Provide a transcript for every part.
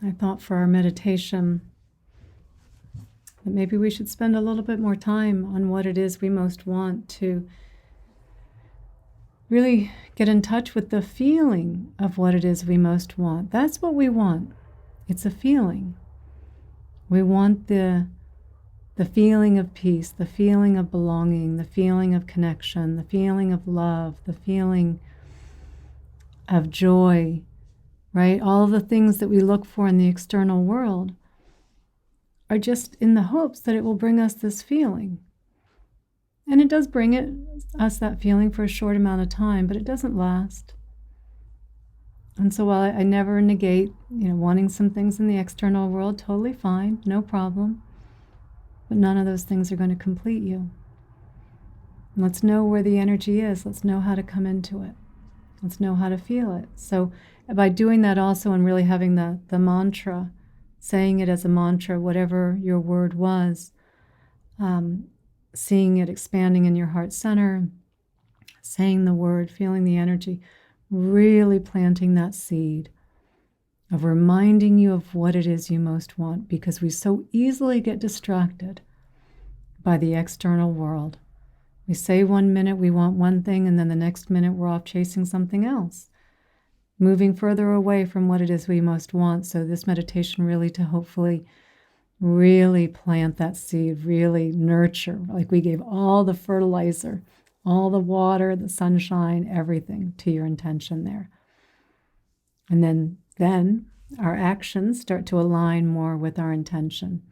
I thought for our meditation that maybe we should spend a little bit more time on what it is we most want, to really get in touch with the feeling of what it is we most want. That's what we want. It's a feeling. We want the feeling of peace, the feeling of belonging, the feeling of connection, the feeling of love, the feeling of joy, right? All of the things that we look for in the external world are just in the hopes that it will bring us this feeling. And it does bring us that feeling for a short amount of time, but it doesn't last. And so while I never negate, wanting some things in the external world, totally fine, no problem. But none of those things are going to complete you. Let's know where the energy is. Let's know how to come into it. Let's know how to feel it. So by doing that also, and really having the mantra, saying it as a mantra, whatever your word was, seeing it expanding in your heart center, saying the word, feeling the energy, really planting that seed of reminding you of what it is you most want, because we so easily get distracted by the external world. We say 1 minute we want one thing, and then the next minute we're off chasing something else, moving further away from what it is we most want. So this meditation really to hopefully really plant that seed, really nurture, like we gave all the fertilizer, all the water, the sunshine, everything to your intention there. And then our actions start to align more with our intention,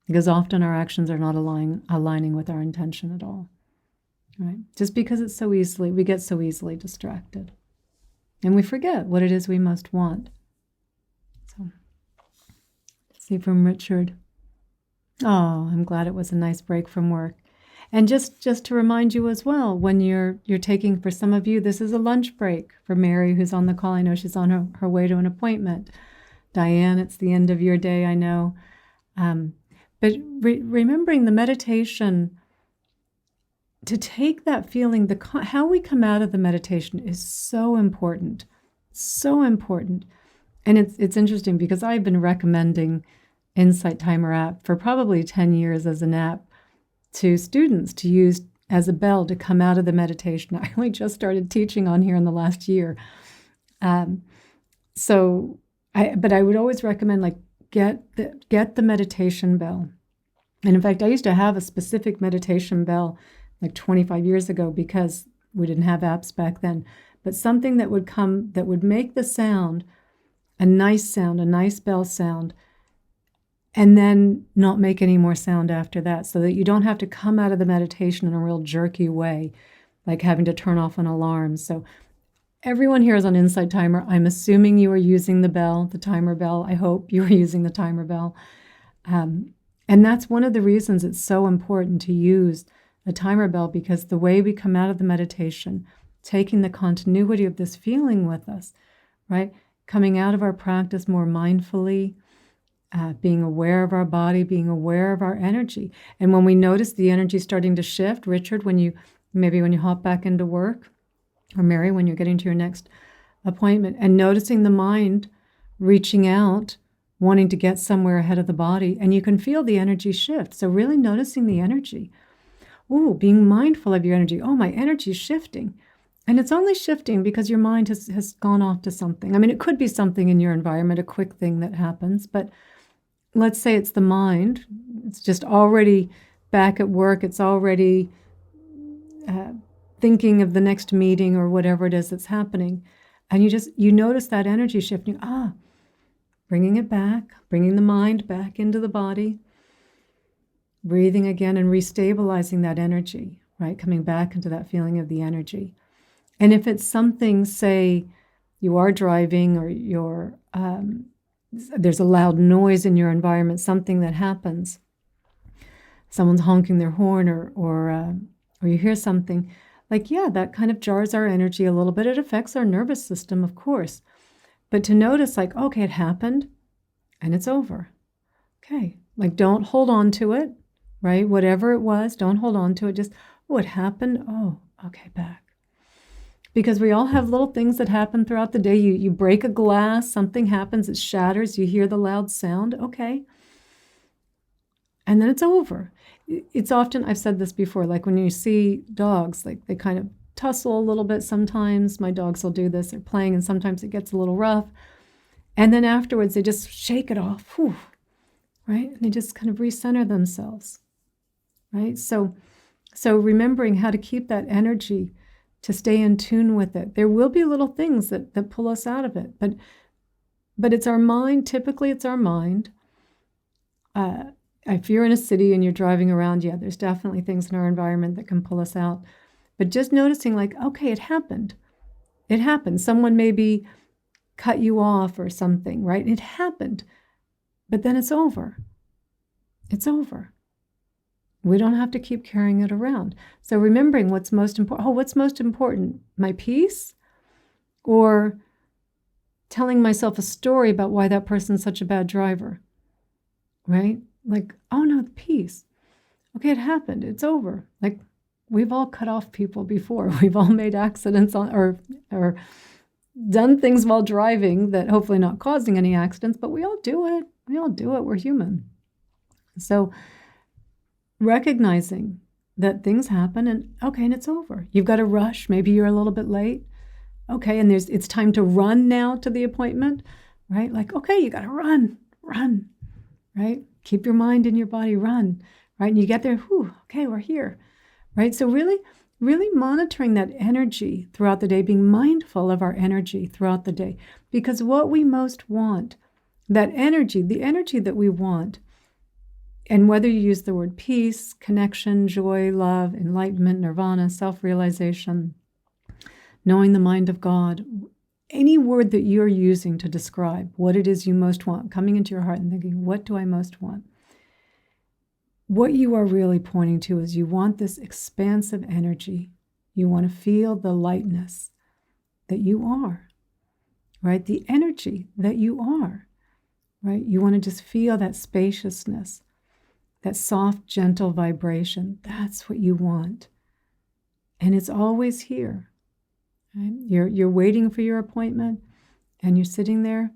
because often our actions are not aligning with our intention at all, right? Just because we get so easily distracted, and we forget what it is we most want. So, see from Richard. Oh, I'm glad it was a nice break from work. And just to remind you as well, when you're taking, for some of you, this is a lunch break. For Mary, who's on the call, I know she's on her way to an appointment. Diane, it's the end of your day, I know. But remembering the meditation, to take that feeling, how we come out of the meditation is so important, so important. And it's interesting because I've been recommending Insight Timer app for probably 10 years as an app to students to use as a bell to come out of the meditation. I only just started teaching on here in the last year. But I would always recommend, get the meditation bell. And in fact, I used to have a specific meditation bell 25 years ago, because we didn't have apps back then. But something that would make the sound, a nice bell sound, and then not make any more sound after that, so that you don't have to come out of the meditation in a real jerky way, like having to turn off an alarm. So everyone here is on Insight Timer. I'm assuming you are using the timer bell. I hope you are using the timer bell. And that's one of the reasons it's so important to use a timer bell, because the way we come out of the meditation, taking the continuity of this feeling with us, right? Coming out of our practice more mindfully, being aware of our body, being aware of our energy. And when we notice the energy starting to shift, Richard, when you hop back into work, or Mary, when you're getting to your next appointment, and noticing the mind reaching out, wanting to get somewhere ahead of the body, and you can feel the energy shift. So really noticing the energy. Ooh, being mindful of your energy. Oh, my energy is shifting. And it's only shifting because your mind has gone off to something. I mean, it could be something in your environment, a quick thing that happens, but let's say it's the mind. It's just already back at work. It's already thinking of the next meeting or whatever it is that's happening. And you notice that energy shifting. Bringing it back, bringing the mind back into the body, breathing again and restabilizing that energy, right? Coming back into that feeling of the energy. And if it's something, say, you are driving, or there's a loud noise in your environment, something that happens, someone's honking their horn, or you hear something, that kind of jars our energy a little bit. It affects our nervous system, of course. But to notice, okay, it happened and it's over. Okay, don't hold on to it, right? Whatever it was, don't hold on to it. Just, it happened. Oh, okay, back. Because we all have little things that happen throughout the day. You break a glass, something happens, it shatters, you hear the loud sound, okay. And then it's over. It's often, I've said this before, like when you see dogs, like they kind of tussle a little bit sometimes. My dogs will do this, they're playing, and sometimes it gets a little rough. And then afterwards, they just shake it off, whew, right? And they just kind of recenter themselves, right? So remembering how to keep that energy, to stay in tune with it. There will be little things that pull us out of it, but it's our mind. Typically, it's our mind. If you're in a city and you're driving around, yeah, there's definitely things in our environment that can pull us out. But just noticing, like, okay, it happened. It happened. Someone maybe cut you off or something, right? It happened. But then it's over. It's over. We don't have to keep carrying it around. So remembering what's most important. Oh, what's most important? My peace? Or telling myself a story about why that person's such a bad driver, right? Like, oh no, the peace. Okay, it happened. It's over. Like, we've all cut off people before. We've all made accidents or done things while driving that hopefully not causing any accidents, but we all do it. We all do it. We're human. So recognizing that things happen and okay, and it's over. You've got to rush. Maybe you're a little bit late. Okay, and it's time to run now to the appointment, right? Like, okay, you got to run, right? Keep your mind and your body, run, right? And you get there, whew, okay, we're here, right? So really monitoring that energy throughout the day, being mindful of our energy throughout the day, because what we most want, that energy, the energy that we want, and whether you use the word peace, connection, joy, love, enlightenment, nirvana, self-realization, knowing the mind of God, any word that you're using to describe what it is you most want, coming into your heart and thinking, what do I most want? What you are really pointing to is you want this expansive energy. You want to feel the lightness that you are, right? The energy that you are, right? You want to just feel that spaciousness, that soft, gentle vibration. That's what you want. And it's always here. Right? You're waiting for your appointment and you're sitting there.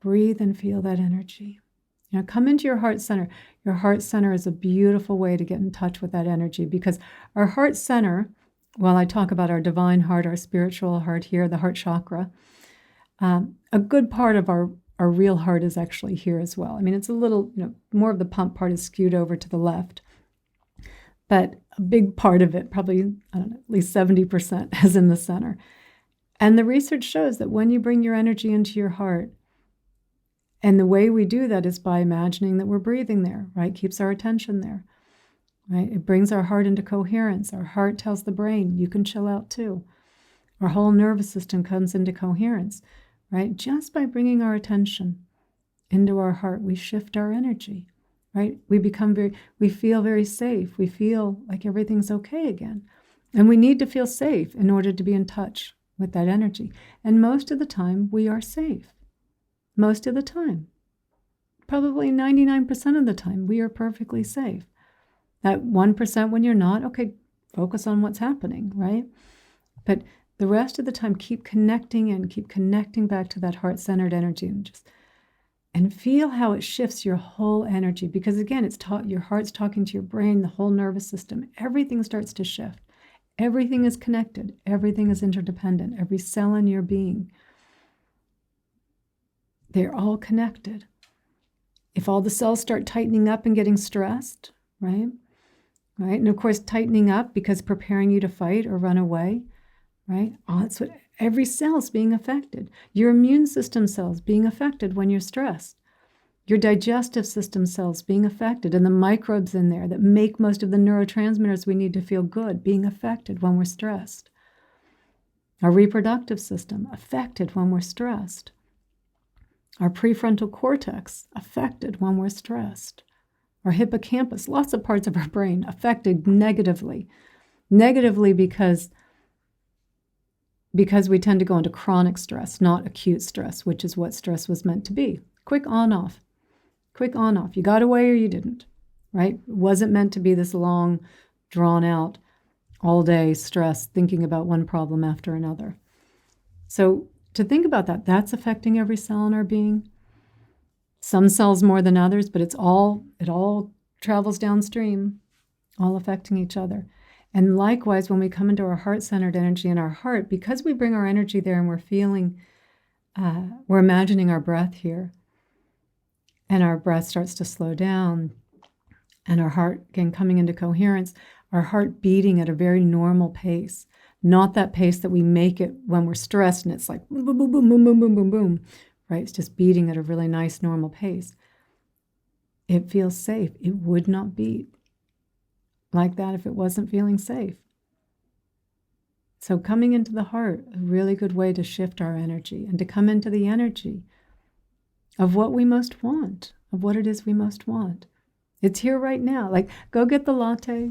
Breathe and feel that energy. Come into your heart center. Your heart center is a beautiful way to get in touch with that energy, because our heart center, while I talk about our divine heart, our spiritual heart here, the heart chakra, a good part of our real heart is actually here as well. I mean, it's a little, more of the pump part is skewed over to the left. But a big part of it, probably, I don't know, at least 70% is in the center. And the research shows that when you bring your energy into your heart, and the way we do that is by imagining that we're breathing there, right? Keeps our attention there, right? It brings our heart into coherence. Our heart tells the brain, you can chill out too. Our whole nervous system comes into coherence, right? Just by bringing our attention into our heart, we shift our energy. Right? We feel very safe. We feel like everything's okay again. And we need to feel safe in order to be in touch with that energy. And most of the time, we are safe. Most of the time. Probably 99% of the time, we are perfectly safe. That 1% when you're not, okay, focus on what's happening, right? But the rest of the time, keep connecting back to that heart-centered energy and feel how it shifts your whole energy. Because again, your heart's talking to your brain, the whole nervous system. Everything starts to shift. Everything is connected. Everything is interdependent. Every cell in your being. They're all connected. If all the cells start tightening up and getting stressed, right? And of course, tightening up because preparing you to fight or run away, right? Oh, that's what every cell's being affected. Your immune system cells being affected when you're stressed. Your digestive system cells being affected, and the microbes in there that make most of the neurotransmitters we need to feel good being affected when we're stressed. Our reproductive system affected when we're stressed. Our prefrontal cortex affected when we're stressed. Our hippocampus, lots of parts of our brain affected negatively. Negatively because we tend to go into chronic stress, not acute stress, which is what stress was meant to be. Quick on-off. Quick on-off. You got away or you didn't, right? It wasn't meant to be this long, drawn-out, all day stressed, thinking about one problem after another. So to think about that, that's affecting every cell in our being. Some cells more than others, but it all travels downstream, all affecting each other. And likewise, when we come into our heart-centered energy in our heart, because we bring our energy there and we're feeling, we're imagining our breath here, and our breath starts to slow down, and our heart, again, coming into coherence, our heart beating at a very normal pace, not that pace that we make it when we're stressed and it's like boom, boom, boom, boom, boom, boom, boom, boom, boom, right? It's just beating at a really nice, normal pace. It feels safe. It would not beat like that if it wasn't feeling safe. So coming into the heart, a really good way to shift our energy and to come into the energy of what we most want, of what it is we most want. It's here right now. Like, go get the latte,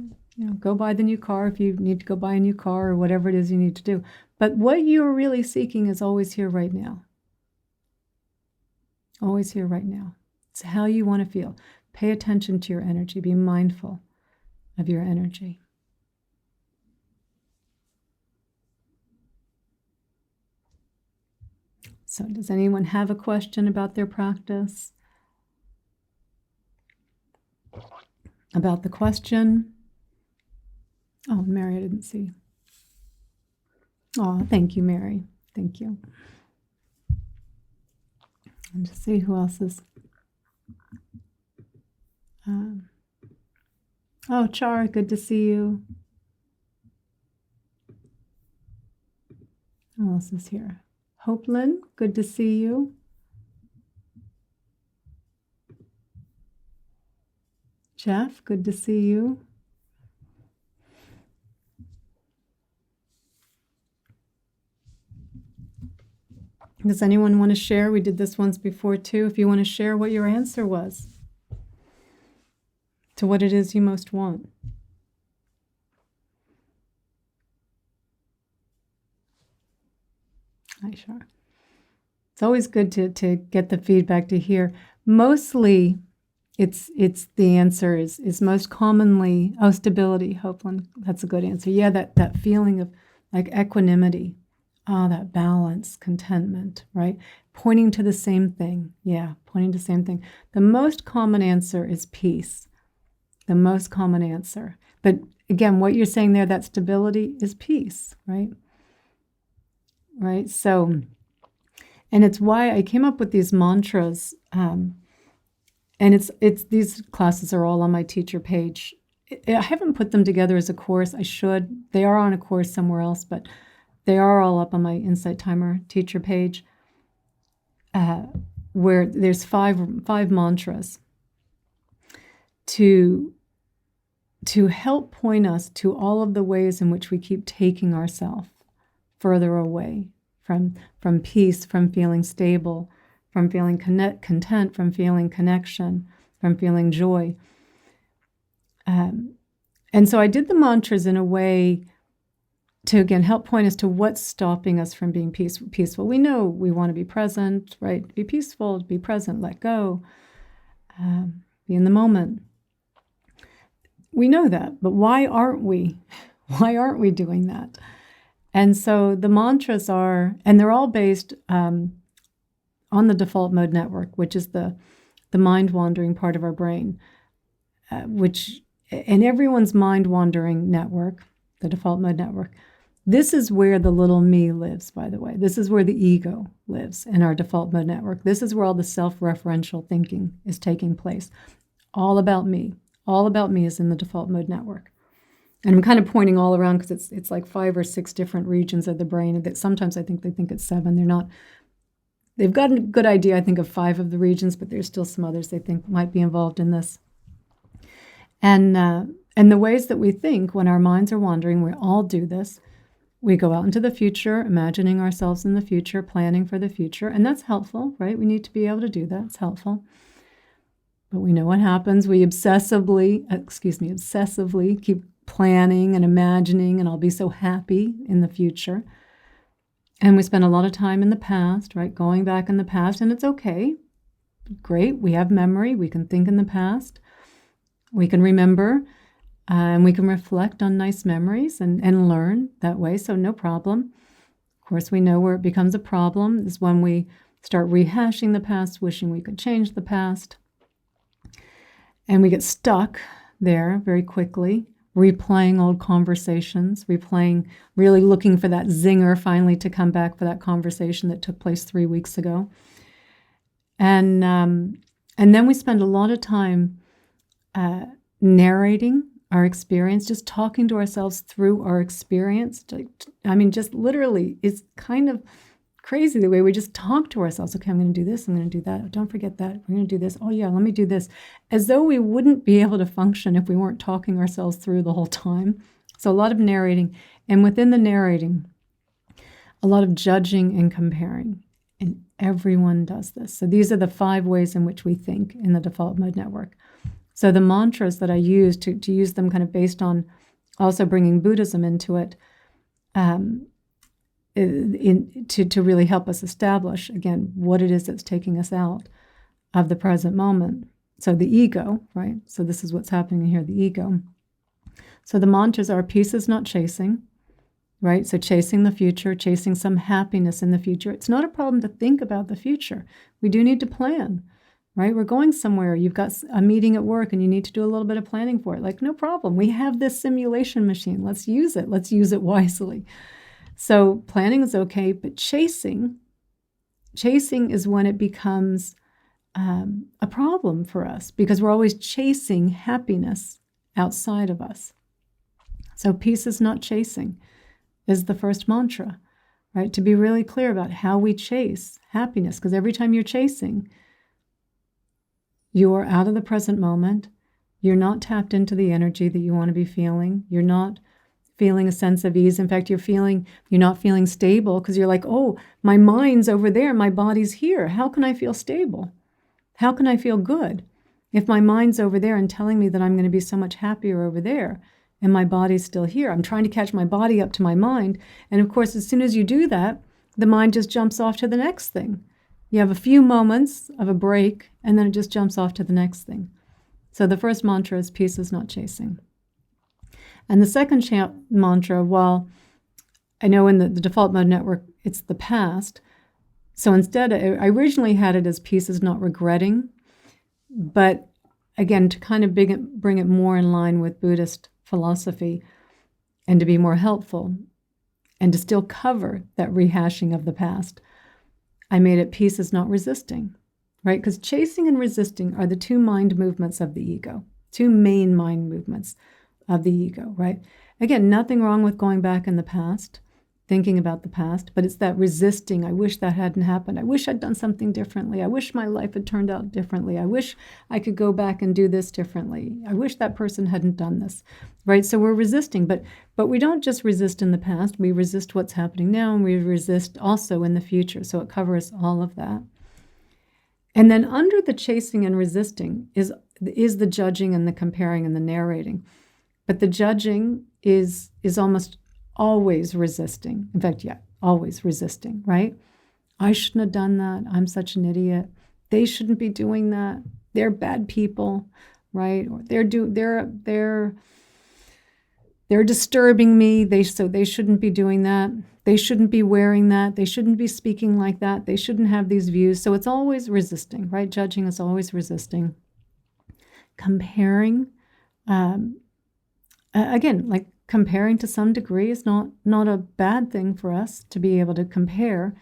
go buy the new car if you need to go buy a new car or whatever it is you need to do. But what you're really seeking is always here right now. Always here right now. It's how you want to feel. Pay attention to your energy. Be mindful of your energy. So does anyone have a question about their practice? About the question? Oh, Mary, I didn't see. Oh, thank you, Mary. Thank you. And to see who else is. Oh, Char, good to see you. Who else is here? Hopeland, good to see you. Jeff, good to see you. Does anyone want to share? We did this once before too. If you want to share what your answer was to what it is you most want. Hi, Shar. It's always good to get the feedback to hear. Mostly, it's the answer is most commonly, stability, Hopeland. That's a good answer. Yeah, that feeling of like equanimity. That balance, contentment, right? Pointing to the same thing. Yeah, pointing to the same thing. The most common answer is peace. The most common answer. But again, what you're saying there, that stability is peace, right? Right? So, and it's why I came up with these mantras. And it's these classes are all on my teacher page. I haven't put them together as a course. I should. They are on a course somewhere else, but they are all up on my Insight Timer teacher page, where there's five mantras to help point us to all of the ways in which we keep taking ourselves further away from peace, from feeling stable, from feeling content, from feeling connection, from feeling joy. And so I did the mantras in a way to, again, help point us to what's stopping us from being peaceful. We know we want to be present, right? Be peaceful, be present, let go, be in the moment. We know that, but why aren't we? Why aren't we doing that? And so the mantras are, and they're all based on the default mode network, which is the mind-wandering part of our brain, and everyone's mind-wandering network, the default mode network, this is where the little me lives, by the way. This is where the ego lives in our default mode network. This is where all the self-referential thinking is taking place. All about me. All about me is in the default mode network. And I'm kind of pointing all around because it's like 5 or 6 different regions of the brain. That sometimes I think they think it's 7. They're not. They've got a good idea, I think, of 5 of the regions, but there's still some others they think might be involved in this. And the ways that we think when our minds are wandering, we all do this. We go out into the future, imagining ourselves in the future, planning for the future, and that's helpful, right? We need to be able to do that. It's helpful. But we know what happens. We obsessively keep planning and imagining, and I'll be so happy in the future. And we spend a lot of time in the past, right? Going back in the past, and it's okay. Great. We have memory. We can think in the past. We can remember. And we can reflect on nice memories and learn that way, so no problem. Of course, we know where it becomes a problem is when we start rehashing the past, wishing we could change the past. And we get stuck there very quickly, replaying old conversations, really looking for that zinger finally to come back for that conversation that took place 3 weeks ago. And then we spend a lot of time narrating our experience, just talking to ourselves through our experience. I mean, just literally, it's kind of crazy the way we just talk to ourselves. Okay, I'm going to do this. I'm going to do that. Don't forget that. We're going to do this. Oh, yeah, let me do this. As though we wouldn't be able to function if we weren't talking ourselves through the whole time. So a lot of narrating. And within the narrating, a lot of judging and comparing. And everyone does this. So these are the 5 ways in which we think in the default mode network. So the mantras that I use to use them kind of based on also bringing Buddhism into it, to really help us establish, again, what it is that's taking us out of the present moment. So the ego, right? So this is what's happening here, the ego. So the mantras are peace is not chasing, right? So chasing the future, chasing some happiness in the future. It's not a problem to think about the future. We do need to plan, right? We're going somewhere. You've got a meeting at work and you need to do a little bit of planning for it. Like, no problem. We have this simulation machine. Let's use it. Let's use it wisely. So planning is okay, but chasing is when it becomes a problem for us because we're always chasing happiness outside of us. So peace is not chasing is the first mantra, right? To be really clear about how we chase happiness, because every time you're chasing, you are out of the present moment. You're not tapped into the energy that you want to be feeling. You're not feeling a sense of ease. In fact, you're not feeling stable because you're like, oh, my mind's over there, my body's here. How can I feel stable? How can I feel good if my mind's over there and telling me that I'm going to be so much happier over there and my body's still here? I'm trying to catch my body up to my mind. And of course, as soon as you do that, the mind just jumps off to the next thing. You have a few moments of a break, and then it just jumps off to the next thing. So the first mantra is peace is not chasing. And the second mantra, while I know in the default mode network, it's the past. So instead, I originally had it as peace is not regretting. But again, to kind of bring it more in line with Buddhist philosophy and to be more helpful and to still cover that rehashing of the past, I made it peace is not resisting, right? Because chasing and resisting are the 2 mind movements of the ego, 2 main mind movements of the ego, right? Again, nothing wrong with going back in the past, thinking about the past, but it's that resisting. I wish that hadn't happened. I wish I'd done something differently. I wish my life had turned out differently. I wish I could go back and do this differently. I wish that person hadn't done this, right? So we're resisting, but we don't just resist in the past. We resist what's happening now, and we resist also in the future. So it covers all of that. And then under the chasing and resisting is the judging and the comparing and the narrating. But the judging is almost always resisting. In fact, always resisting, right? I shouldn't have done that. I'm such an idiot. They shouldn't be doing that. They're bad people, right? Or they're disturbing me. So they shouldn't be doing that. They shouldn't be wearing that. They shouldn't be speaking like that. They shouldn't have these views. So it's always resisting, right? Judging is always resisting. Comparing, again, like comparing to some degree is not a bad thing for us to be able to compare.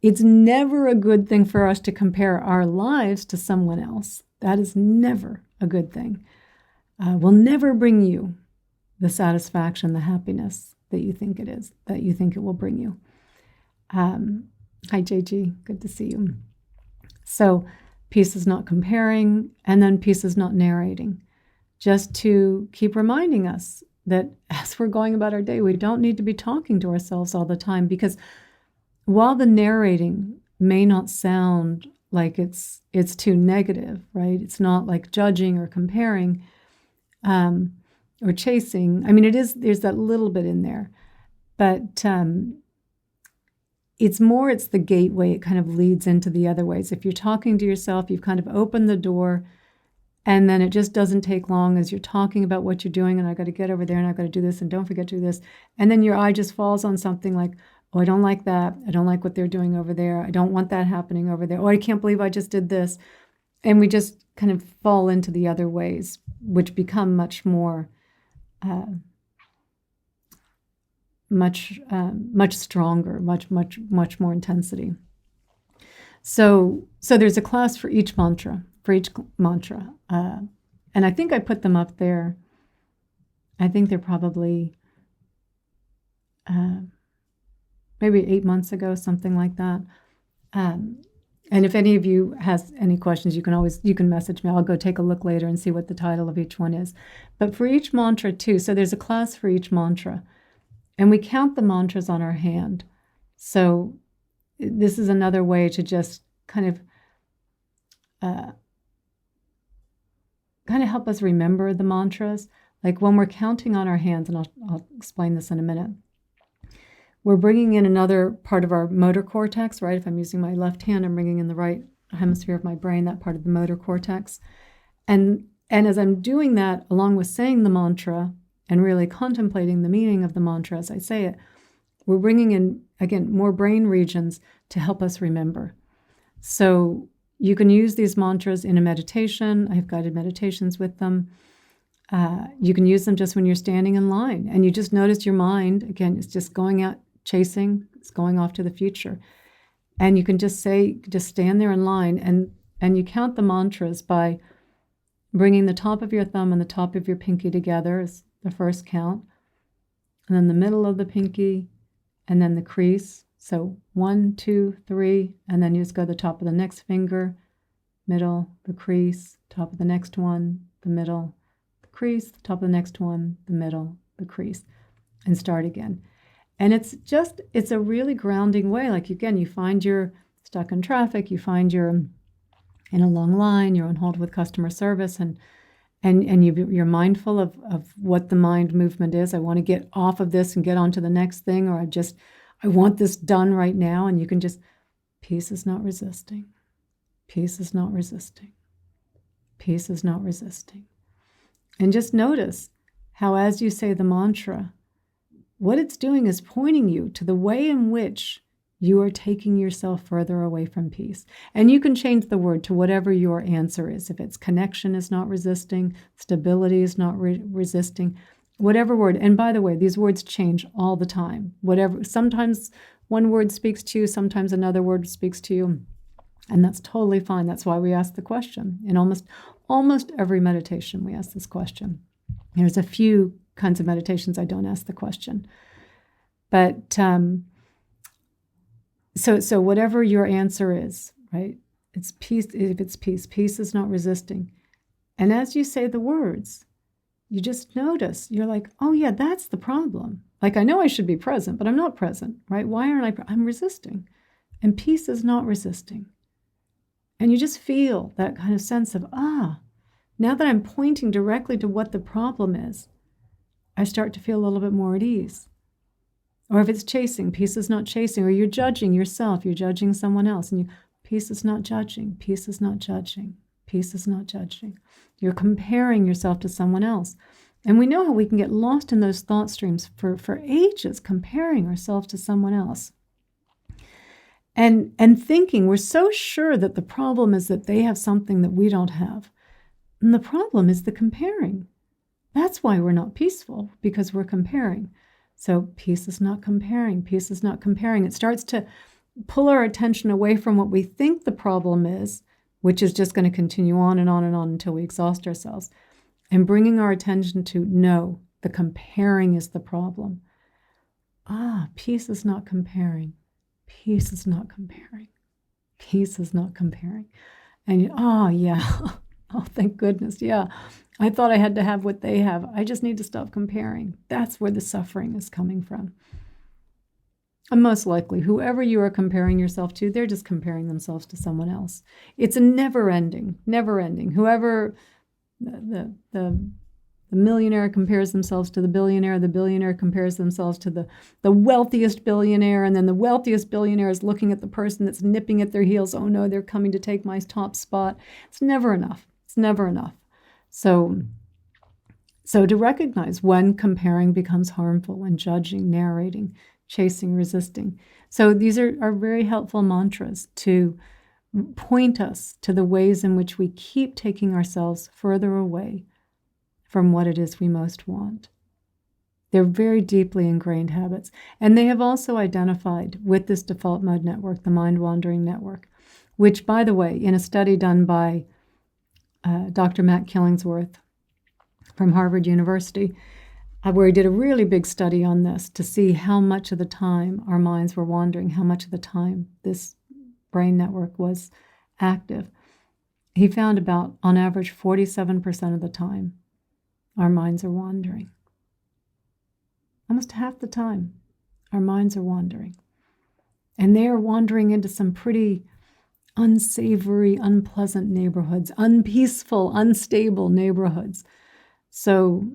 It's never a good thing for us to compare our lives to someone else. That is never a good thing. Will never bring you the satisfaction, the happiness that you think it is, that you think it will bring you. Hi, JG. Good to see you. So peace is not comparing, and then peace is not narrating. Just to keep reminding us that as we're going about our day, we don't need to be talking to ourselves all the time, because while the narrating may not sound like it's too negative, right? It's not like judging or comparing or chasing. I mean, there's that little bit in there, but it's the gateway. It kind of leads into the other ways. If you're talking to yourself, you've kind of opened the door And then it just doesn't take long as you're talking about what you're doing, and I got to get over there, and I got to do this, and don't forget to do this. And then your eye just falls on something like, oh, I don't like that. I don't like what they're doing over there. I don't want that happening over there. Oh, I can't believe I just did this. And we just kind of fall into the other ways, which become much more, much stronger, much more intensity. So there's a class for each mantra. And I think I put them up there. I think they're probably maybe 8 months ago, something like that. And if any of you has any questions, you can message me. I'll go take a look later and see what the title of each one is. But for each mantra too, so there's a class for each mantra. And we count the mantras on our hand. So this is another way to just kind of help us remember the mantras. Like when we're counting on our hands, and I'll explain this in a minute, we're bringing in another part of our motor cortex, right? If I'm using my left hand, I'm bringing in the right hemisphere of my brain, that part of the motor cortex. And as I'm doing that, along with saying the mantra and really contemplating the meaning of the mantra as I say it, we're bringing in, again, more brain regions to help us remember. So you can use these mantras in a meditation. I have guided meditations with them. You can use them just when you're standing in line and you just notice your mind, again, it's just going out chasing, it's going off to the future. And you can just stand there in line and you count the mantras by bringing the top of your thumb and the top of your pinky together as the first count, and then the middle of the pinky, and then the crease. So 1, 2, 3, and then you just go to the top of the next finger, middle, the crease, top of the next one, the middle, the crease, the top of the next one, the middle, the crease, and start again. And it's a really grounding way. Like, again, you find you're stuck in traffic, you find you're in a long line, you're on hold with customer service, and you're mindful of what the mind movement is. I want to get off of this and get on to the next thing, or I want this done right now. And you can just, peace is not resisting. Peace is not resisting. Peace is not resisting. And just notice how as you say the mantra, what it's doing is pointing you to the way in which you are taking yourself further away from peace. And you can change the word to whatever your answer is. If it's connection is not resisting, stability is not resisting, whatever word. And by the way, these words change all the time. Sometimes one word speaks to you, sometimes another word speaks to you. And that's totally fine. That's why we ask the question. In almost every meditation, we ask this question. There's a few kinds of meditations I don't ask the question. But so whatever your answer is, right? It's peace. If it's peace, peace is not resisting. And as you say the words, you just notice, you're like, oh yeah, that's the problem. Like, I know I should be present, but I'm not present, right? Why aren't I'm resisting. And peace is not resisting. And you just feel that kind of sense of, now that I'm pointing directly to what the problem is, I start to feel a little bit more at ease. Or if it's chasing, peace is not chasing. Or you're judging yourself, you're judging someone else, and peace is not judging, peace is not judging, peace is not judging. You're comparing yourself to someone else. And we know how we can get lost in those thought streams for ages, comparing ourselves to someone else. And thinking we're so sure that the problem is that they have something that we don't have. And the problem is the comparing. That's why we're not peaceful, because we're comparing. So peace is not comparing. Peace is not comparing. It starts to pull our attention away from what we think the problem is, which is just going to continue on and on and on until we exhaust ourselves, and bringing our attention to, no, the comparing is the problem. Peace is not comparing. Peace is not comparing. Peace is not comparing. And yeah. Oh, thank goodness. Yeah. I thought I had to have what they have. I just need to stop comparing. That's where the suffering is coming from. And most likely, whoever you are comparing yourself to, they're just comparing themselves to someone else. It's a never ending. Whoever the millionaire compares themselves to the billionaire compares themselves to the wealthiest billionaire, and then the wealthiest billionaire is looking at the person that's nipping at their heels. Oh no, they're coming to take my top spot. It's never enough. It's never enough. So to recognize when comparing becomes harmful, when judging, narrating, chasing, resisting. So these are very helpful mantras to point us to the ways in which we keep taking ourselves further away from what it is we most want. They're very deeply ingrained habits. And they have also identified with this default mode network, the mind wandering network, which, by the way, in a study done by Dr. Matt Killingsworth from Harvard University, where he did a really big study on this to see how much of the time our minds were wandering, how much of the time this brain network was active. He found about, on average, 47% of the time our minds are wandering. Almost half the time our minds are wandering. And they are wandering into some pretty unsavory, unpleasant neighborhoods, unpeaceful, unstable neighborhoods. So,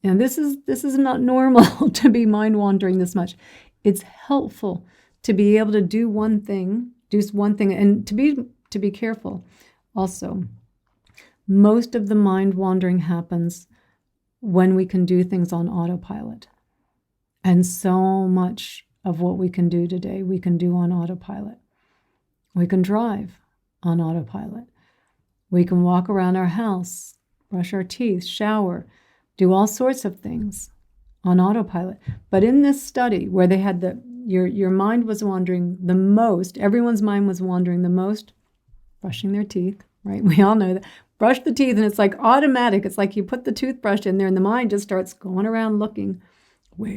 this is not normal to be mind wandering this much. It's helpful to be able to do one thing, and to be careful. Also, most of the mind wandering happens when we can do things on autopilot. And so much of what we can do today, we can do on autopilot. We can drive on autopilot. We can walk around our house, brush our teeth, shower, do all sorts of things on autopilot. But in this study where they had your mind was wandering the most, everyone's mind was wandering the most, brushing their teeth, right? We all know that. Brush the teeth and it's like automatic. It's like you put the toothbrush in there and the mind just starts going around looking.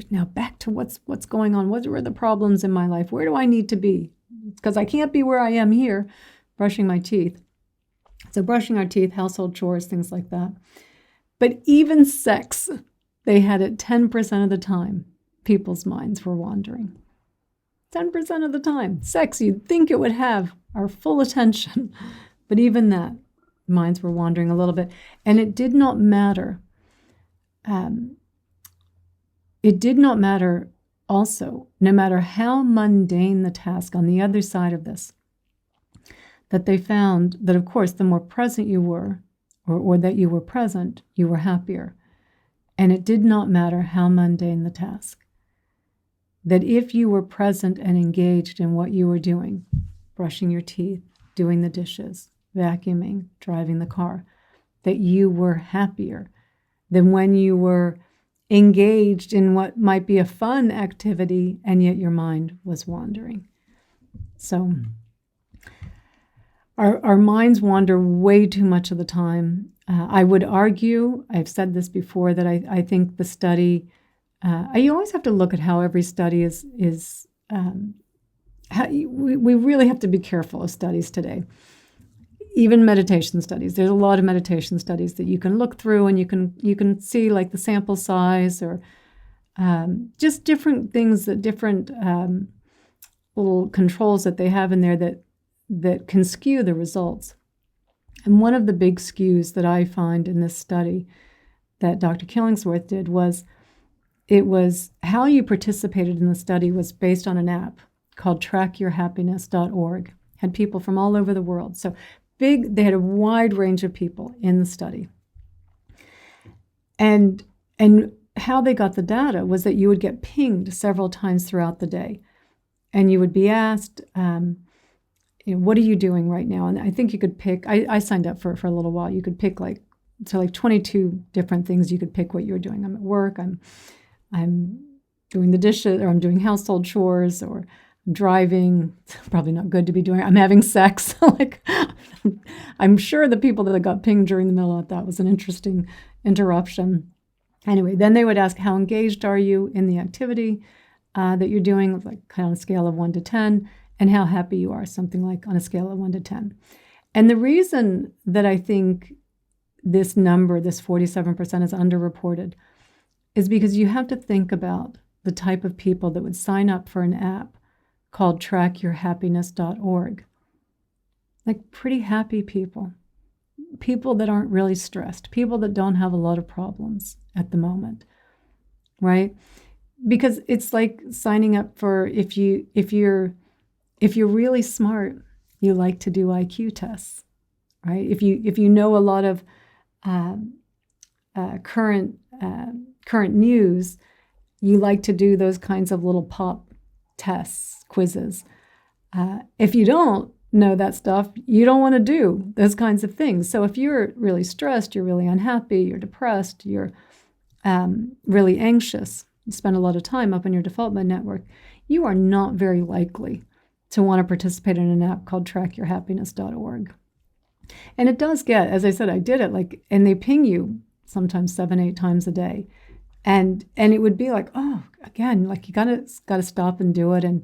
Now back to what's going on. What are the problems in my life? Where do I need to be? Because I can't be where I am here, brushing my teeth. So brushing our teeth, household chores, things like that. But even sex, they had it 10% of the time, people's minds were wandering. 10% of the time. Sex, you'd think it would have our full attention. But even that, minds were wandering a little bit. And it did not matter. It did not matter also, no matter how mundane the task on the other side of this, that they found that, of course, the more present you were, or that you were present, you were happier. And it did not matter how mundane the task. That if you were present and engaged in what you were doing, brushing your teeth, doing the dishes, vacuuming, driving the car, that you were happier than when you were engaged in what might be a fun activity and yet your mind was wandering. So our minds wander way too much of the time. I would argue, I've said this before, that I think the study, you always have to look at how every study is we really have to be careful of studies today. Even meditation studies. There's a lot of meditation studies that you can look through and you can see like the sample size or just different things, different little controls that they have in there that can skew the results. And one of the big skews that I find in this study that Dr. Killingsworth did was how you participated in the study was based on an app called trackyourhappiness.org. Had people from all over the world. So they had a wide range of people in the study. And how they got the data was that you would get pinged several times throughout the day. And you would be asked, what are you doing right now? And I think you could pick, I signed up for a little while. You could pick like 22 different things you could pick what you were doing. I'm at work, I'm doing the dishes, or I'm doing household chores, or I'm driving. It's probably not good to be doing. I'm having sex. I'm sure the people that got pinged during the middle of that was an interesting interruption. Anyway, then they would ask, how engaged are you in the activity that you're doing, like kind of on a scale of 1 to 10, and how happy you are, something like on a scale of 1 to 10. And the reason that I think this number, this 47% is underreported, is because you have to think about the type of people that would sign up for an app called trackyourhappiness.org. Like pretty happy people that aren't really stressed, people that don't have a lot of problems at the moment, right? Because it's like signing up for, if you're really smart, you like to do IQ tests, right? If you know a lot of current news, you like to do those kinds of little pop tests, quizzes. If you don't know that stuff, you don't want to do those kinds of things. So if you're really stressed, you're really unhappy, you're depressed, you're really anxious, you spend a lot of time up in your default mode network, you are not very likely to want to participate in an app called trackyourhappiness.org. And it does get, as I said, I did it and they ping you sometimes 7-8 times a day. And it would be like, oh, again, you gotta stop and do it. And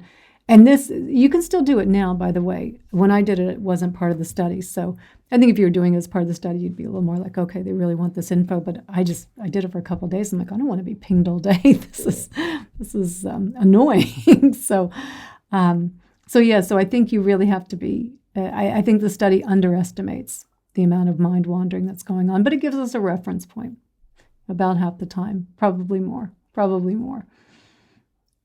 this, you can still do it now, by the way. When I did it, it wasn't part of the study. So I think if you were doing it as part of the study, you'd be a little more like, okay, they really want this info. But I did it for a couple of days. I'm like, I don't want to be pinged all day. This is annoying. So I think you really have to be, I think the study underestimates the amount of mind wandering that's going on, but it gives us a reference point about half the time, probably more.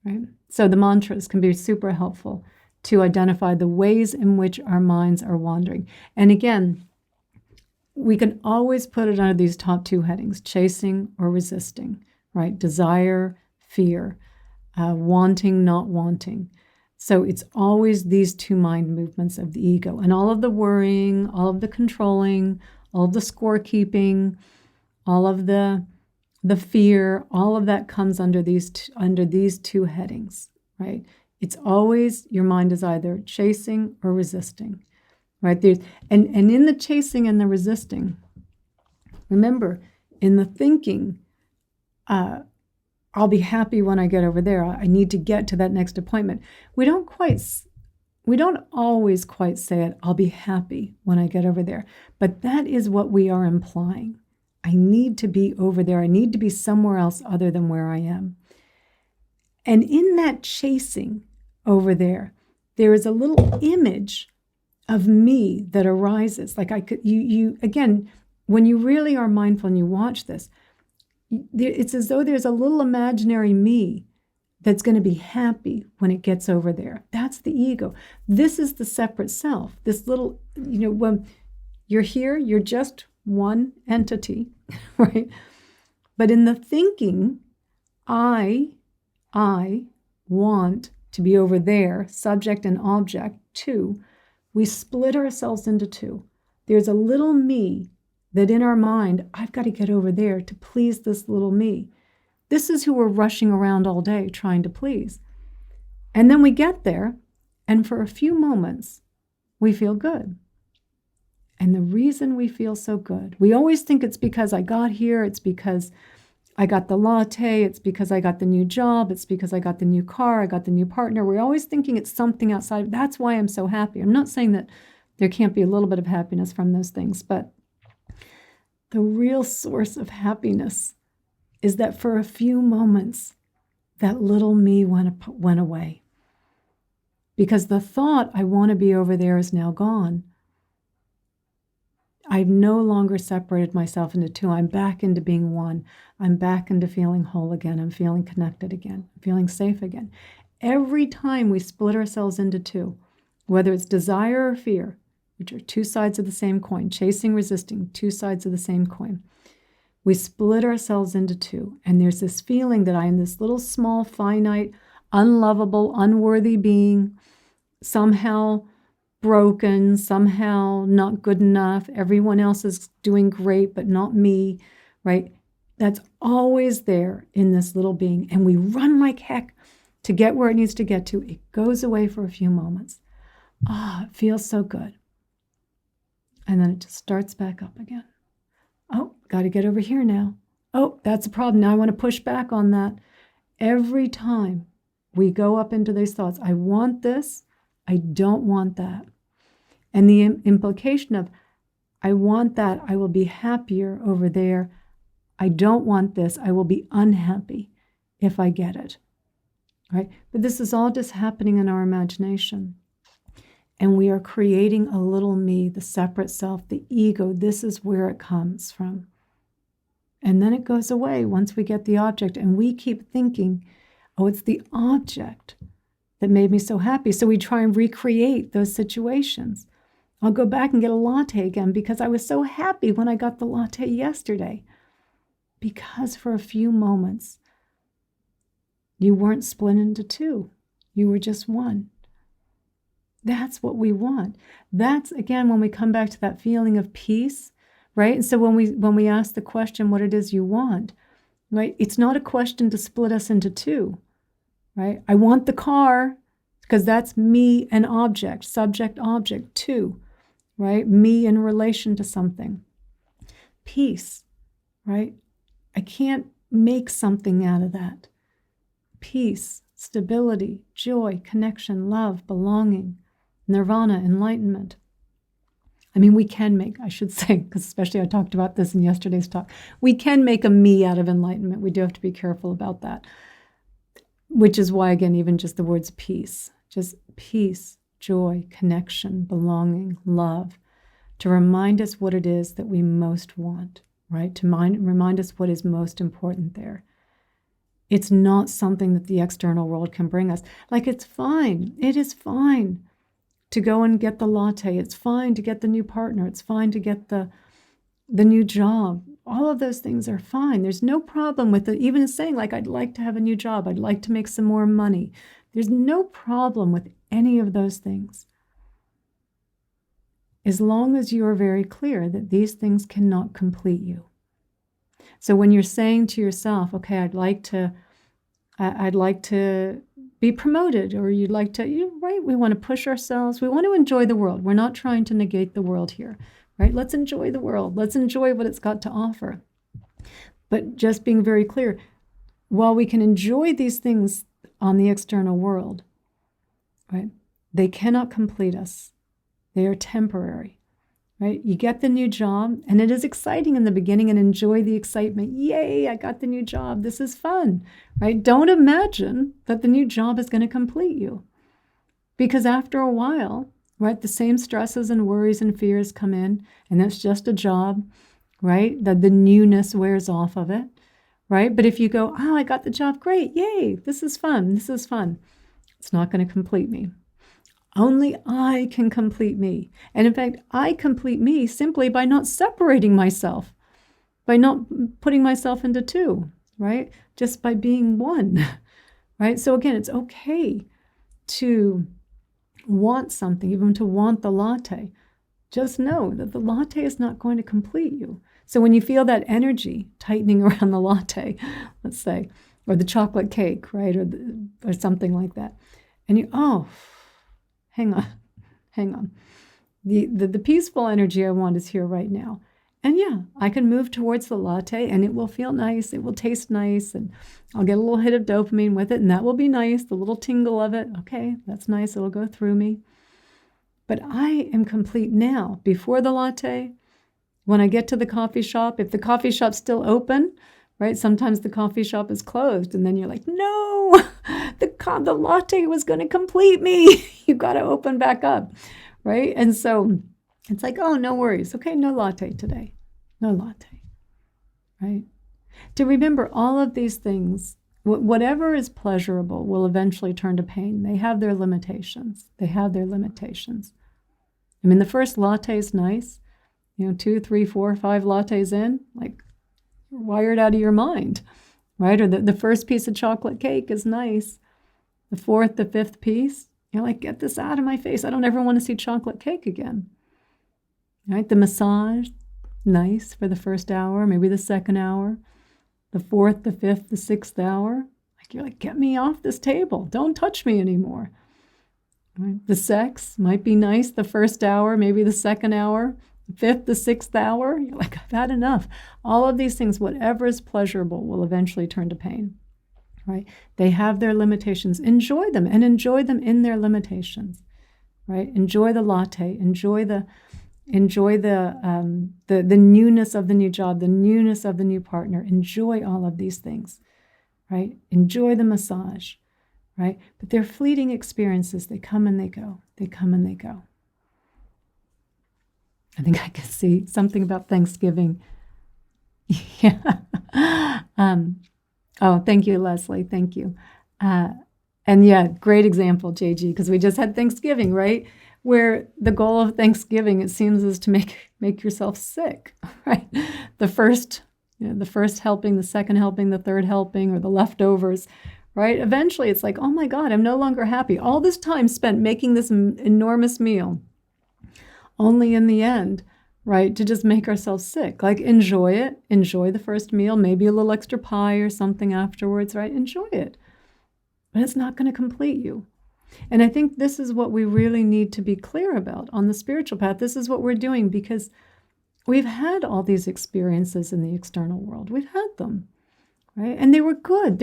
Right? So the mantras can be super helpful to identify the ways in which our minds are wandering. And again, we can always put it under these top two headings, chasing or resisting, right? Desire, fear, wanting, not wanting. So it's always these two mind movements of the ego. And all of the worrying, all of the controlling, all of the scorekeeping, all of the fear, all of that comes under these two headings, right? It's always your mind is either chasing or resisting, right? And in the chasing and the resisting, remember, in the thinking, I'll be happy when I get over there. I need to get to that next appointment. We don't always quite say it, I'll be happy when I get over there. But that is what we are implying. I need to be over there. I need to be somewhere else other than where I am. And in that chasing over there is a little image of me that arises. Like you again, when you really are mindful and you watch this, it's as though there's a little imaginary me that's going to be happy when it gets over there. That's the ego. This is the separate self. This little, when you're here, you're just one entity, right? But in the thinking, I want to be over there, subject and object, two, we split ourselves into two. There's a little me that in our mind, I've got to get over there to please this little me. This is who we're rushing around all day trying to please. And then we get there, and for a few moments, we feel good. And the reason we feel so good, we always think it's because I got here, it's because I got the latte, it's because I got the new job, it's because I got the new car, I got the new partner. We're always thinking it's something outside. That's why I'm so happy. I'm not saying that there can't be a little bit of happiness from those things, but the real source of happiness is that for a few moments, that little me went away. Because the thought, I want to be over there, is now gone. I've no longer separated myself into two. I'm back into being one. I'm back into feeling whole again. I'm feeling connected again. I'm feeling safe again. Every time we split ourselves into two, whether it's desire or fear, which are two sides of the same coin, chasing, resisting, two sides of the same coin, we split ourselves into two. And there's this feeling that I am this little small, finite, unlovable, unworthy being, somehow broken, somehow not good enough. Everyone else is doing great, but not me, right? That's always there in this little being. And we run like heck to get where it needs to get to. It goes away for a few moments. It feels so good. And then it just starts back up again. Oh, got to get over here now. Oh, that's a problem. Now I want to push back on that. Every time we go up into these thoughts, I want this, I don't want that. And the implication of, I want that, I will be happier over there. I don't want this, I will be unhappy if I get it. Right? But this is all just happening in our imagination. And we are creating a little me, the separate self, the ego. This is where it comes from. And then it goes away once we get the object. And we keep thinking, oh, it's the object that made me so happy. So we try and recreate those situations. I'll go back and get a latte again because I was so happy when I got the latte yesterday. Because for a few moments, you weren't split into two. You were just one. That's what we want. That's, again, when we come back to that feeling of peace, right? And so when we ask the question, what it is you want, right? It's not a question to split us into two, right? I want the car because that's me and object, subject, object, two, right? Me in relation to something. Peace, right? I can't make something out of that. Peace, stability, joy, connection, love, belonging, nirvana, enlightenment. I mean, we can make, I should say, because especially I talked about this in yesterday's talk, we can make a me out of enlightenment. We do have to be careful about that, which is why, again, even just the words peace, just peace, joy, connection, belonging, love, to remind us what it is that we most want, right? To remind us what is most important there. It's not something that the external world can bring us. Like, it's fine. It is fine to go and get the latte. It's fine to get the new partner. It's fine to get the new job. All of those things are fine. There's no problem with it. Even saying, like, I'd like to have a new job. I'd like to make some more money. There's no problem with any of those things, as long as you are very clear that these things cannot complete you. So when you're saying to yourself, okay, I'd like to be promoted, or you'd like to, right? We want to push ourselves. We want to enjoy the world. We're not trying to negate the world here, right? Let's enjoy the world. Let's enjoy what it's got to offer. But just being very clear, while we can enjoy these things on the external world, right? They cannot complete us. They are temporary, right? You get the new job, and it is exciting in the beginning, and enjoy the excitement. Yay, I got the new job. This is fun, right? Don't imagine that the new job is going to complete you, because after a while, right, the same stresses and worries and fears come in, and that's just a job, right? That the newness wears off of it, right? But if you go, oh, I got the job, great, yay, this is fun, it's not going to complete me. Only I can complete me. And in fact, I complete me simply by not separating myself, by not putting myself into two, right? Just by being one, right? So again, it's okay to want something, even to want the latte. Just know that the latte is not going to complete you. So when you feel that energy tightening around the latte, let's say, or the chocolate cake, right? Or something like that. And you, hang on. The peaceful energy I want is here right now. And yeah, I can move towards the latte, and it will feel nice. It will taste nice, and I'll get a little hit of dopamine with it, and that will be nice, the little tingle of it. Okay, that's nice. It'll go through me. But I am complete now. Before the latte, when I get to the coffee shop, if the coffee shop's still open, right? Sometimes the coffee shop is closed, and then you're like, no, the latte was going to complete me. You got to open back up, right? And so it's like, oh, no worries. Okay, no latte today. No latte, right? To remember all of these things, whatever is pleasurable will eventually turn to pain. They have their limitations. I mean, the first latte is nice. 2, 3, 4, 5 lattes in, like, you're wired out of your mind, right? Or the first piece of chocolate cake is nice. The 4th, the 5th piece, you're like, get this out of my face. I don't ever want to see chocolate cake again, right? The massage, nice for the first hour, maybe the second hour. The 4th, the 5th, the 6th hour, like, you're like, get me off this table. Don't touch me anymore. Right? The sex might be nice the first hour, maybe the second hour. The 5th, the 6th hour, you're like, I've had enough. All of these things, whatever is pleasurable, will eventually turn to pain, right? They have their limitations. Enjoy them, and enjoy them in their limitations, right? Enjoy the latte. Enjoy the newness of the new job, the newness of the new partner. Enjoy all of these things, right? Enjoy the massage, right? But they're fleeting experiences. They come and they go. They come and they go. I think I can see something about Thanksgiving. Yeah. Thank you, Leslie. Thank you. And yeah, great example, JG, because we just had Thanksgiving, right? where the goal of Thanksgiving, it seems, is to make yourself sick, right? The first helping, the second helping, the third helping, or the leftovers, right? Eventually it's like, oh my God, I'm no longer happy. All this time spent making this enormous meal, only in the end, right, to just make ourselves sick. Like, enjoy it. Enjoy the first meal, maybe a little extra pie or something afterwards, right? Enjoy it. But it's not going to complete you. And I think this is what we really need to be clear about on the spiritual path. This is what we're doing because we've had all these experiences in the external world. We've had them, right? And they were good.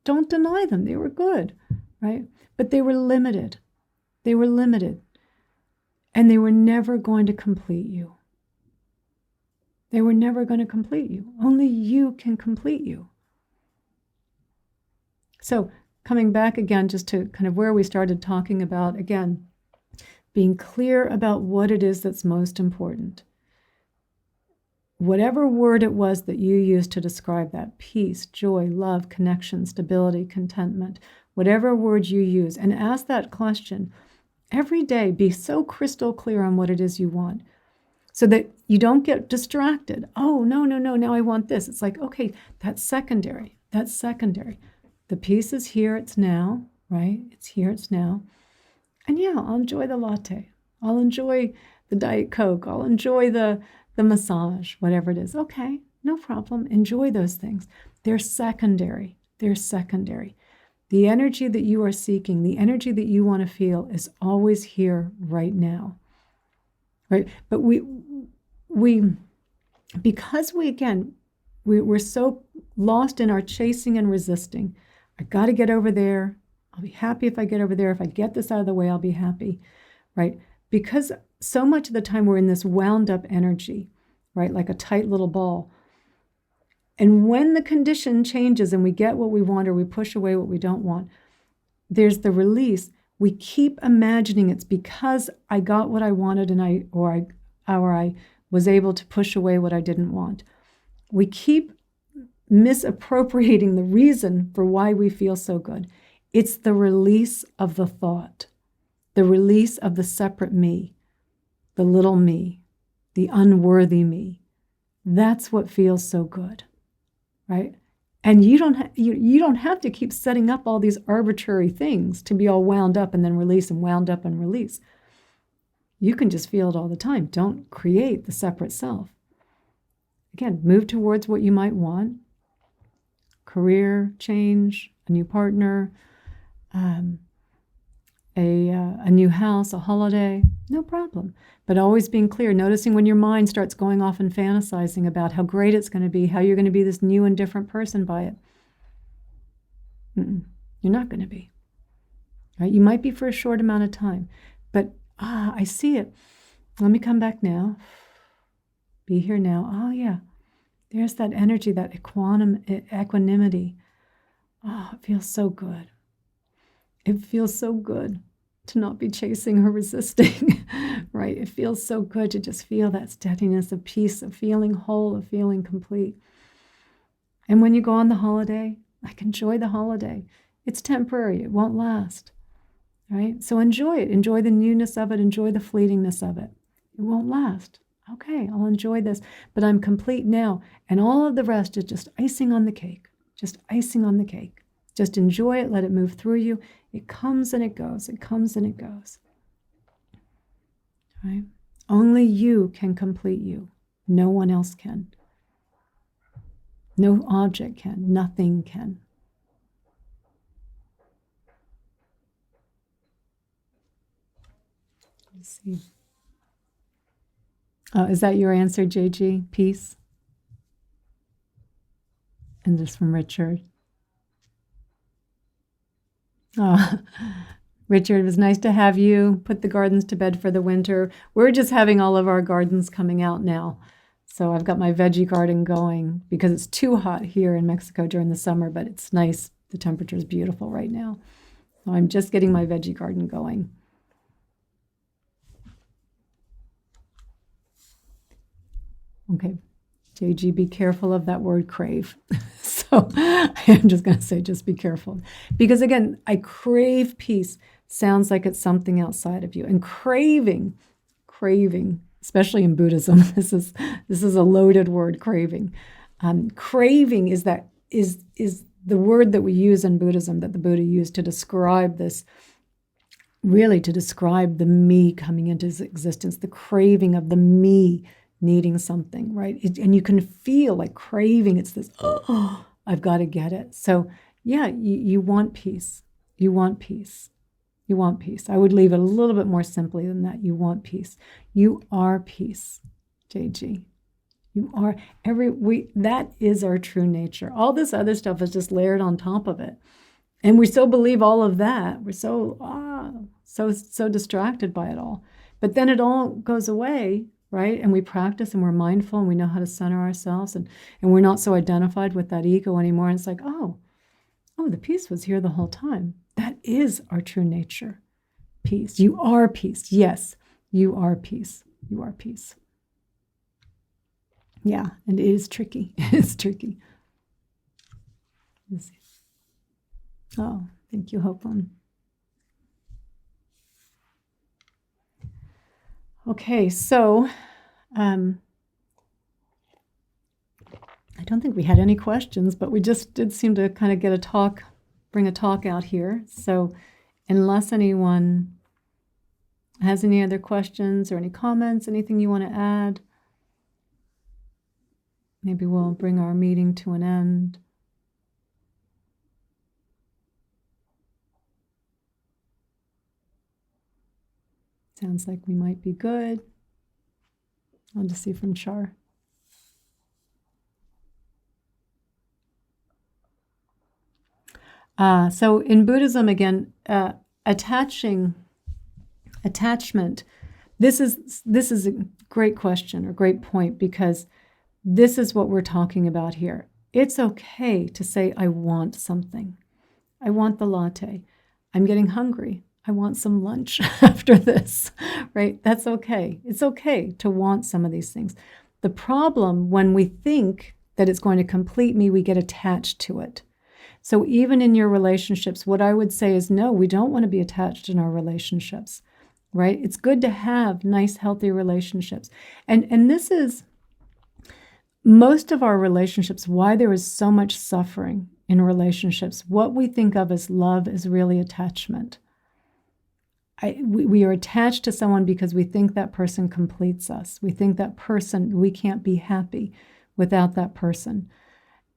Don't deny them. They were good, right? But they were limited. They were limited. And they were never going to complete you. They were never going to complete you. Only you can complete you. So coming back again, just to kind of where we started talking about, again, being clear about what it is that's most important. Whatever word it was that you used to describe that, peace, joy, love, connection, stability, contentment, whatever word you use, and ask that question every day. Be so crystal clear on what it is you want so that you don't get distracted. Oh, no, now I want this. It's like, okay, that's secondary. That's secondary. The peace is here, it's now, right? It's here, it's now. And yeah, I'll enjoy the latte. I'll enjoy the Diet Coke. I'll enjoy the massage, whatever it is. Okay, no problem. Enjoy those things. They're secondary. They're secondary. The energy that you are seeking, the energy that you want to feel is always here right now, right? But because we're so lost in our chasing and resisting. I got to get over there. I'll be happy if I get over there. If I get this out of the way, I'll be happy, right? Because so much of the time we're in this wound up energy, right? Like a tight little ball. And when the condition changes and we get what we want or we push away what we don't want, there's the release. We keep imagining it's because I got what I wanted and I was able to push away what I didn't want. We keep misappropriating the reason for why we feel so good. It's the release of the thought, the release of the separate me, the little me, the unworthy me. That's what feels so good, right? And you don't have to keep setting up all these arbitrary things to be all wound up and then release and wound up and release. You can just feel it all the time. Don't create the separate self. Again, move towards what you might want. Career change, a new partner, a new house, a holiday, no problem. But always being clear, noticing when your mind starts going off and fantasizing about how great it's going to be, how you're going to be this new and different person by it. You're not going to be. Right? You might be for a short amount of time, but I see it. Let me come back now. Be here now. Oh yeah. There's that energy, that equanimity. Oh, it feels so good. It feels so good to not be chasing or resisting, right? It feels so good to just feel that steadiness of peace, of feeling whole, of feeling complete. And when you go on the holiday, like, enjoy the holiday. It's temporary. It won't last, right? So enjoy it. Enjoy the newness of it. Enjoy the fleetingness of it. It won't last. Okay, I'll enjoy this, but I'm complete now. And all of the rest is just icing on the cake, just icing on the cake. Just enjoy it, let it move through you. It comes and it goes, it comes and it goes. Right? Only you can complete you. No one else can. No object can, nothing can. Let's see. Is that your answer, JG? Peace? And this from Richard. Oh, Richard, it was nice to have you. Put the gardens to bed for the winter. We're just having all of our gardens coming out now. So I've got my veggie garden going because it's too hot here in Mexico during the summer, but it's nice. The temperature is beautiful right now. So I'm just getting my veggie garden going. Okay, JG, be careful of that word crave. So So I'm just going to say, just be careful. Because again, I crave peace sounds like it's something outside of you. And craving, especially in Buddhism, this is a loaded word, craving. Craving is the word that we use in Buddhism, that the Buddha used to describe this, really to describe the me coming into existence, the craving of the me needing something, right? And you can feel like craving. It's this, oh, I've got to get it. So yeah, you want peace. You want peace. You want peace. I would leave it a little bit more simply than that. You want peace. You are peace, JG. You are that is our true nature. All this other stuff is just layered on top of it. And we so believe all of that. We're so distracted by it all. But then it all goes away, right? And we practice and we're mindful and we know how to center ourselves and we're not so identified with that ego anymore. And it's like, oh, the peace was here the whole time. That is our true nature. Peace. You are peace. Yes, you are peace. You are peace. Yeah, and it is tricky. It is tricky. Let's see. Oh, thank you, Hopon. Okay, so I don't think we had any questions, but we just did seem to kind of bring a talk out here. So unless anyone has any other questions or any comments, anything you want to add, maybe we'll bring our meeting to an end. Sounds like we might be good. I'll just see from Char. So in Buddhism, again, attachment. This is a great question or great point, because this is what we're talking about here. It's okay to say, I want something. I want the latte. I'm getting hungry. I want some lunch after this, right? That's okay. It's okay to want some of these things. The problem, when we think that it's going to complete me, we get attached to it. So even in your relationships, what I would say is, no, we don't want to be attached in our relationships, right? It's good to have nice, healthy relationships. And this is most of our relationships, why there is so much suffering in relationships. What we think of as love is really attachment. We are attached to someone because we think that person completes us. We think that person, we can't be happy without that person.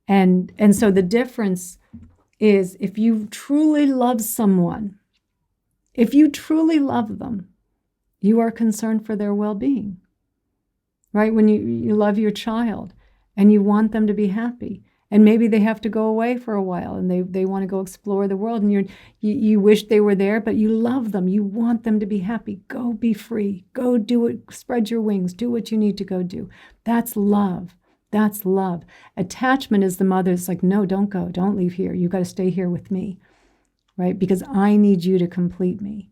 And so the difference is, if you truly love someone, if you truly love them, you are concerned for their well-being, right? When you love your child and you want them to be happy, and maybe they have to go away for a while and they want to go explore the world, and you wish they were there, but you love them. You want them to be happy. Go be free. Go do it. Spread your wings. Do what you need to go do. That's love. That's love. Attachment is the mother. It's like, no, don't go. Don't leave here. You got to stay here with me, right? Because I need you to complete me.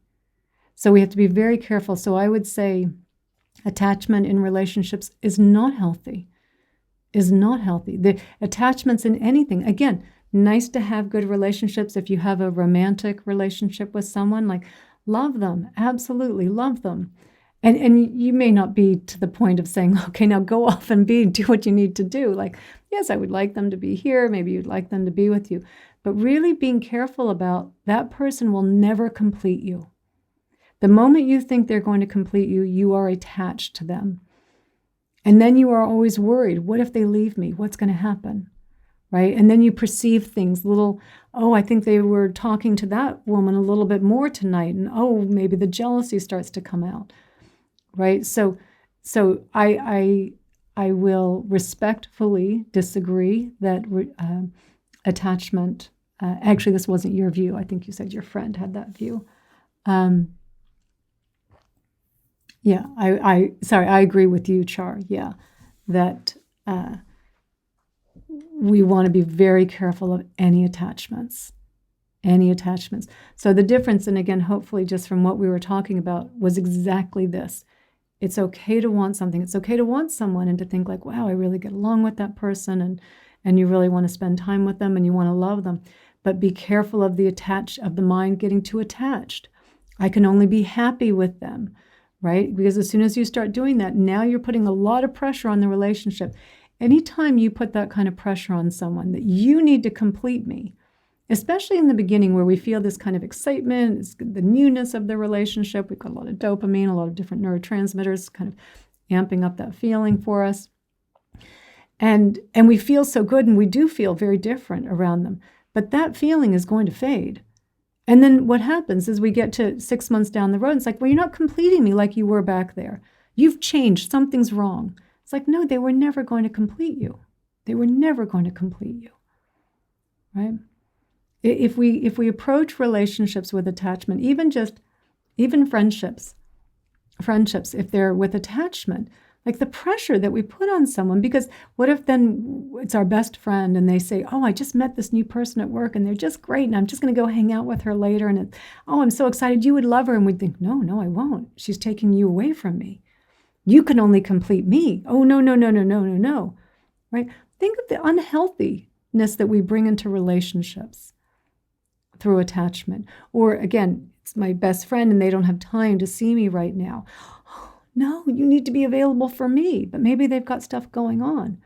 So we have to be very careful. So I would say attachment in relationships is not healthy. Is not healthy. The attachments in anything, again, nice to have good relationships. If you have a romantic relationship with someone, like, love them. Absolutely love them. And you may not be to the point of saying, okay, now go off and do what you need to do. Like, yes, I would like them to be here. Maybe you'd like them to be with you. But really being careful about that person will never complete you. The moment you think they're going to complete you, you are attached to them. And then you are always worried. What if they leave me? What's going to happen? Right? And then you perceive things, I think they were talking to that woman a little bit more tonight. And maybe the jealousy starts to come out. Right? So I will respectfully disagree that attachment, actually this wasn't your view. I think you said your friend had that view. Yeah, I agree with you, Char. Yeah, that we want to be very careful of any attachments. So the difference, and again, hopefully just from what we were talking about, was exactly this. It's okay to want something. It's okay to want someone and to think like, wow, I really get along with that person. and you really want to spend time with them and you want to love them. But be careful of the mind getting too attached. I can only be happy with them, right? Because as soon as you start doing that, now you're putting a lot of pressure on the relationship. Anytime you put that kind of pressure on someone that you need to complete me, especially in the beginning where we feel this kind of excitement, the newness of the relationship, we've got a lot of dopamine, a lot of different neurotransmitters kind of amping up that feeling for us. And we feel so good, and we do feel very different around them. But that feeling is going to fade. And then what happens is we get to 6 months down the road, and it's like, well, you're not completing me like you were back there. You've changed. Something's wrong. It's like, no, they were never going to complete you. They were never going to complete you, right? If we approach relationships with attachment, even friendships, if they're with attachment, like the pressure that we put on someone, because what if then it's our best friend and they say, oh, I just met this new person at work and they're just great and I'm just going to go hang out with her later and I'm so excited, you would love her. And we'd think, no, I won't. She's taking you away from me. You can only complete me. Oh, no. Right? Think of the unhealthiness that we bring into relationships through attachment. Or again, it's my best friend and they don't have time to see me right now. No, you need to be available for me, but maybe they've got stuff going on.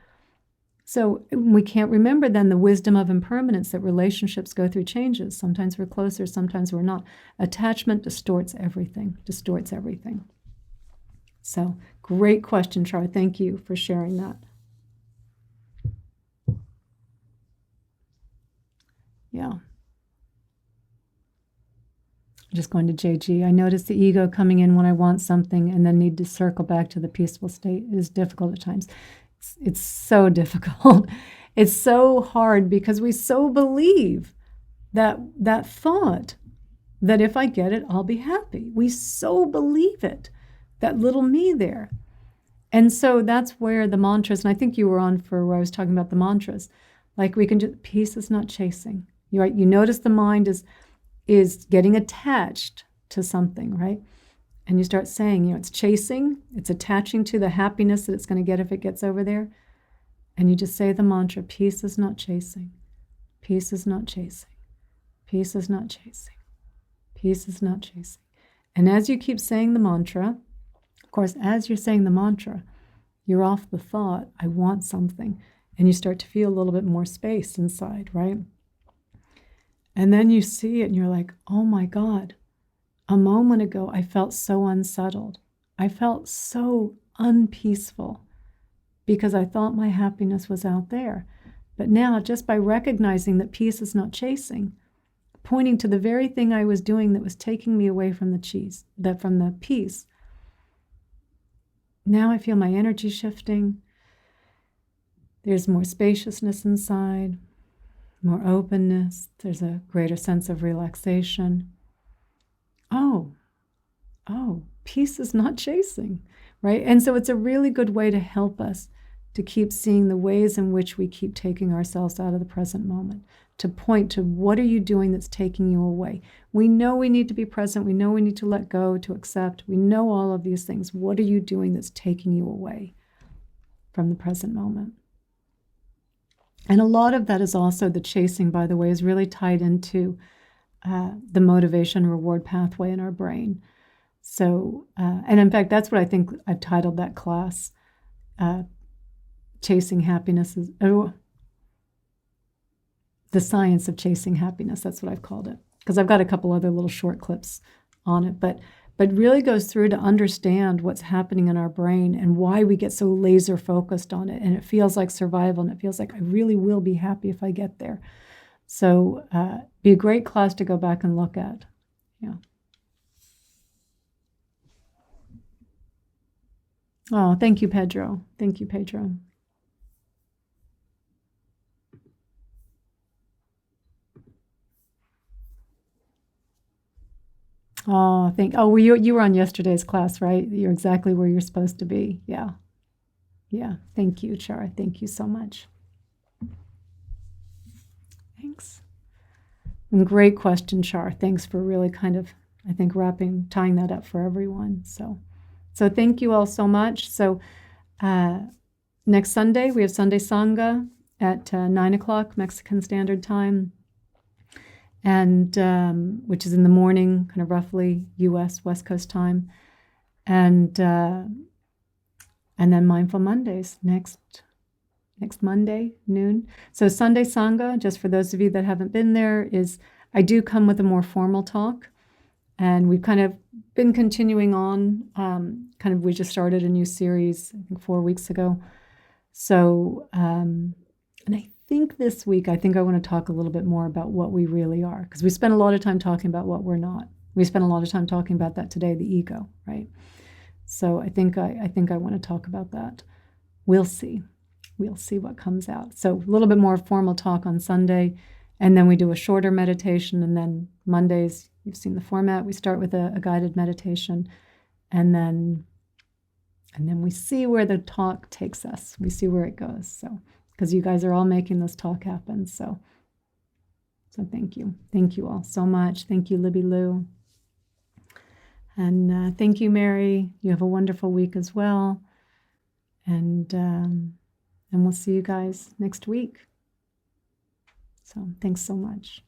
So we can't remember then the wisdom of impermanence, that relationships go through changes. Sometimes we're closer, sometimes we're not. Attachment distorts everything. So great question, Char. Thank you for sharing that. Yeah. Just going to JG. I notice the ego coming in when I want something and then need to circle back to the peaceful state. It is difficult at times. It's so difficult. It's so hard because we so believe that thought that if I get it, I'll be happy. We so believe it, that little me there. And so that's where the mantras, and I think you were on for where I was talking about the mantras, like we can just, peace is not chasing. You're right. You notice the mind is getting attached to something, right? And you start saying, it's chasing, it's attaching to the happiness that it's going to get if it gets over there. And you just say the mantra, peace is not chasing, peace is not chasing, peace is not chasing, peace is not chasing. And as you keep saying the mantra, of course, as you're saying the mantra, you're off the thought, I want something. And you start to feel a little bit more space inside, right? And then you see it and you're like, oh my God, a moment ago I felt so unsettled. I felt so unpeaceful because I thought my happiness was out there. But now, just by recognizing that peace is not chasing, pointing to the very thing I was doing that was taking me away from the peace, now I feel my energy shifting. There's more spaciousness inside, more openness. There's a greater sense of relaxation. Oh, peace is not chasing, right? And so it's a really good way to help us to keep seeing the ways in which we keep taking ourselves out of the present moment, to point to what are you doing that's taking you away. We know we need to be present. We know we need to let go, to accept. We know all of these things. What are you doing that's taking you away from the present moment? And a lot of that is also the chasing, by the way, is really tied into the motivation reward pathway in our brain. So, and in fact, that's what I think I've titled that class, Chasing Happiness, the Science of Chasing Happiness. That's what I've called it, because I've got a couple other little short clips on it, but really goes through to understand what's happening in our brain and why we get so laser focused on it. And it feels like survival, and it feels like I really will be happy if I get there. So be a great class to go back and look at. Yeah. Oh, thank you, Pedro. Thank you, Pedro. Oh, you were on yesterday's class, right? You're exactly where you're supposed to be. Yeah. Thank you, Chara. Thank you so much. Thanks. And great question, Char. Thanks for really kind of, I think, tying that up for everyone. So thank you all so much. So next Sunday, we have Sunday Sangha. at 9 o'clock Mexican Standard Time, and which is in the morning, kind of roughly U.S. West Coast time, and then Mindful Mondays next Monday noon. So Sunday Sangha, just for those of you that haven't been there, is I do come with a more formal talk, and we've kind of been continuing on. We just started a new series, I think 4 weeks ago. So, and I think this week, I want to talk a little bit more about what we really are, because we spent a lot of time talking about what we're not. We spent a lot of time talking about that today, the ego, right? So I think I want to talk about that. We'll see what comes out. So a little bit more formal talk on Sunday, and then we do a shorter meditation, and then Mondays, you've seen the format. We start with a guided meditation, and then we see where the talk takes us. We see where it goes. So, because you guys are all making this talk happen. So thank you. Thank you all so much. Thank you, Libby Lou. And thank you, Mary. You have a wonderful week as well. And we'll see you guys next week. So thanks so much.